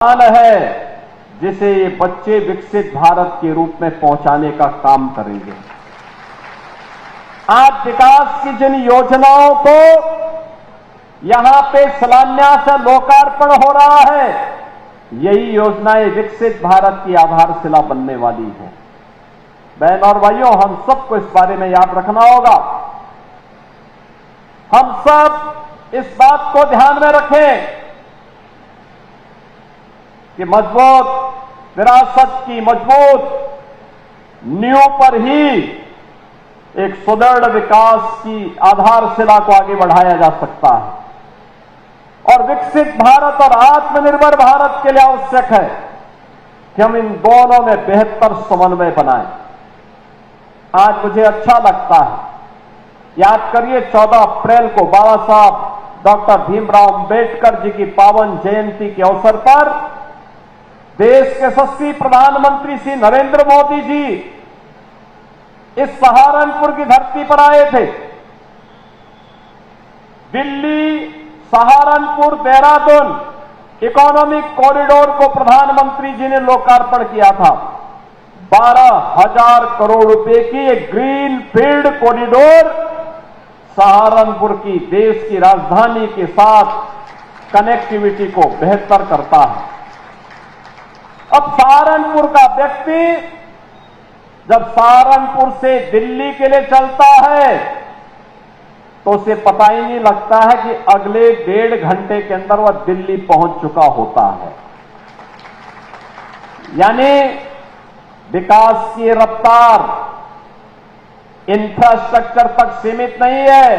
है जिसे ये बच्चे विकसित भारत के रूप में पहुंचाने का काम करेंगे। आज विकास की जिन योजनाओं को यहां पे शिलान्यास लोकार्पण हो रहा है, यही योजनाएं विकसित भारत की आधारशिला बनने वाली है। बहन और भाइयों, हम सबको इस बारे में याद रखना होगा। हम सब इस बात को ध्यान में रखें कि मजबूत विरासत की मजबूत नींव पर ही एक सुदृढ़ विकास की आधारशिला को आगे बढ़ाया जा सकता है। और विकसित भारत और आत्मनिर्भर भारत के लिए आवश्यक है कि हम इन दोनों में बेहतर समन्वय बनाएं। आज मुझे अच्छा लगता है, याद करिए 14 अप्रैल को बाबा साहब डॉक्टर भीमराव अंबेडकर जी की पावन जयंती के अवसर पर देश के यशस्वी प्रधानमंत्री श्री नरेंद्र मोदी जी इस सहारनपुर की धरती पर आए थे। दिल्ली, सहारनपुर, देहरादून इकोनॉमिक कॉरिडोर को प्रधानमंत्री जी ने लोकार्पण किया था। 12,000 करोड़ रुपए की एक ग्रीन फील्ड कॉरिडोर सहारनपुर की देश की राजधानी के साथ कनेक्टिविटी को बेहतर करता है। अब सहारनपुर का व्यक्ति जब सहारनपुर से दिल्ली के लिए चलता है तो उसे पता ही नहीं लगता है कि अगले 1.5 घंटे के अंदर वह दिल्ली पहुंच चुका होता है। यानी विकास की रफ्तार इंफ्रास्ट्रक्चर तक सीमित नहीं है,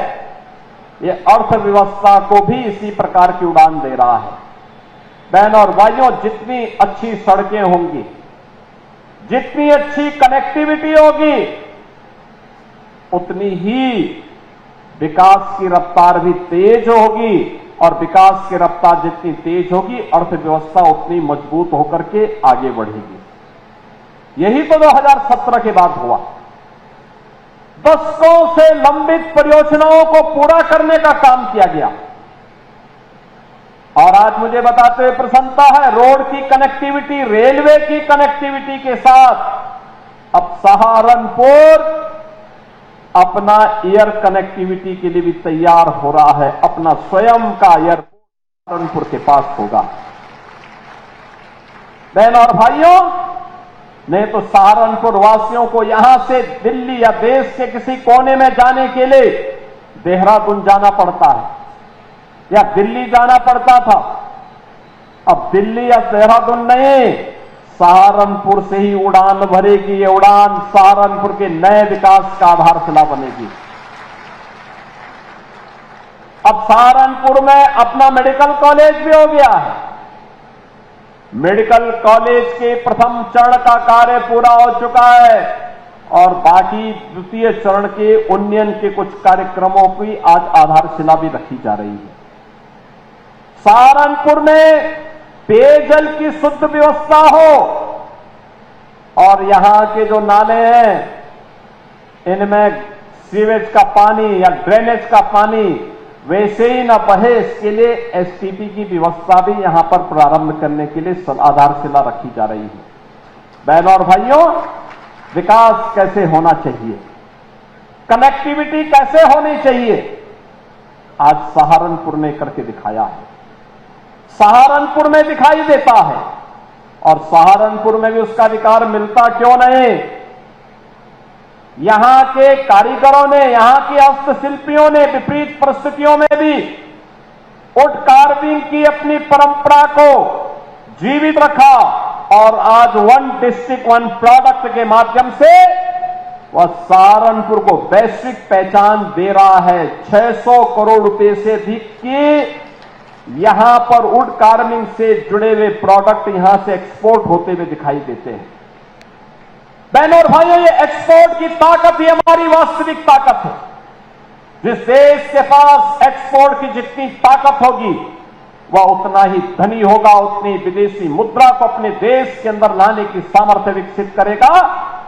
ये अर्थव्यवस्था को भी इसी प्रकार की उड़ान दे रहा है। बहन और भाइयों, जितनी अच्छी सड़कें होंगी, जितनी अच्छी कनेक्टिविटी होगी, उतनी ही विकास की रफ्तार भी तेज होगी। और विकास की रफ्तार जितनी तेज होगी, अर्थव्यवस्था उतनी मजबूत होकर के आगे बढ़ेगी। यही तो 2017 के बाद हुआ। दशकों से लंबित परियोजनाओं को पूरा करने का काम किया गया। और आज मुझे बताते हुए प्रसन्नता है, रोड की कनेक्टिविटी, रेलवे की कनेक्टिविटी के साथ अब सहारनपुर अपना एयर कनेक्टिविटी के लिए भी तैयार हो रहा है। अपना स्वयं का एयरपोर्ट सहारनपुर के पास होगा। बहन और भाइयों, नहीं तो सहारनपुर वासियों को यहां से दिल्ली या देश के किसी कोने में जाने के लिए देहरादून जाना पड़ता है या दिल्ली जाना पड़ता था। अब दिल्ली या देहरादून नहीं, सहारनपुर से ही उड़ान भरेगी। ये उड़ान सहारनपुर के नए विकास का आधारशिला बनेगी। अब सहारनपुर में अपना मेडिकल कॉलेज भी हो गया है। मेडिकल कॉलेज के प्रथम चरण का कार्य पूरा हो चुका है और बाकी द्वितीय चरण के उन्नयन के कुछ कार्यक्रमों की आज आधारशिला भी रखी जा रही है। सहारनपुर में पेयजल की शुद्ध व्यवस्था हो और यहां के जो नाले हैं, इनमें सीवेज का पानी या ड्रेनेज का पानी वैसे ही न बहे, इसके लिए एसटीपी की व्यवस्था भी यहां पर प्रारंभ करने के लिए आधारशिला रखी जा रही है। बहनों और भाइयों, विकास कैसे होना चाहिए, कनेक्टिविटी कैसे होनी चाहिए, आज सहारनपुर ने करके दिखाया है। सहारनपुर में दिखाई देता है और सहारनपुर में भी उसका अधिकार मिलता क्यों नहीं। यहां के कारीगरों ने, यहां के हस्तशिल्पियों ने विपरीत परिस्थितियों में भी वुड कार्विंग की अपनी परंपरा को जीवित रखा और आज 1 डिस्ट्रिक्ट 1 प्रोडक्ट के माध्यम से वह सहारनपुर को वैश्विक पहचान दे रहा है। 600 करोड़ रुपए से अधिक की यहां पर वुड कार्विंग से जुड़े हुए प्रोडक्ट यहां से एक्सपोर्ट होते हुए दिखाई देते हैं। बहनों और भाइयों, ये एक्सपोर्ट की ताकत ही हमारी वास्तविक ताकत है। जिस देश के पास एक्सपोर्ट की जितनी ताकत होगी, वह उतना ही धनी होगा, उतनी विदेशी मुद्रा को अपने देश के अंदर लाने की सामर्थ्य विकसित करेगा,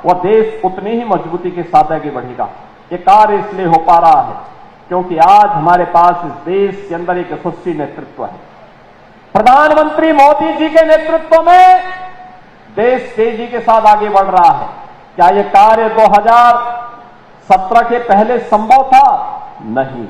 वह देश उतनी ही मजबूती के साथ आगे बढ़ेगा। ये कार्य इसलिए हो पा रहा है क्योंकि आज हमारे पास इस देश के अंदर एक यशस्वी नेतृत्व है। प्रधानमंत्री मोदी जी के नेतृत्व में देश तेजी के साथ आगे बढ़ रहा है। क्या यह कार्य 2017 के पहले संभव था? नहीं।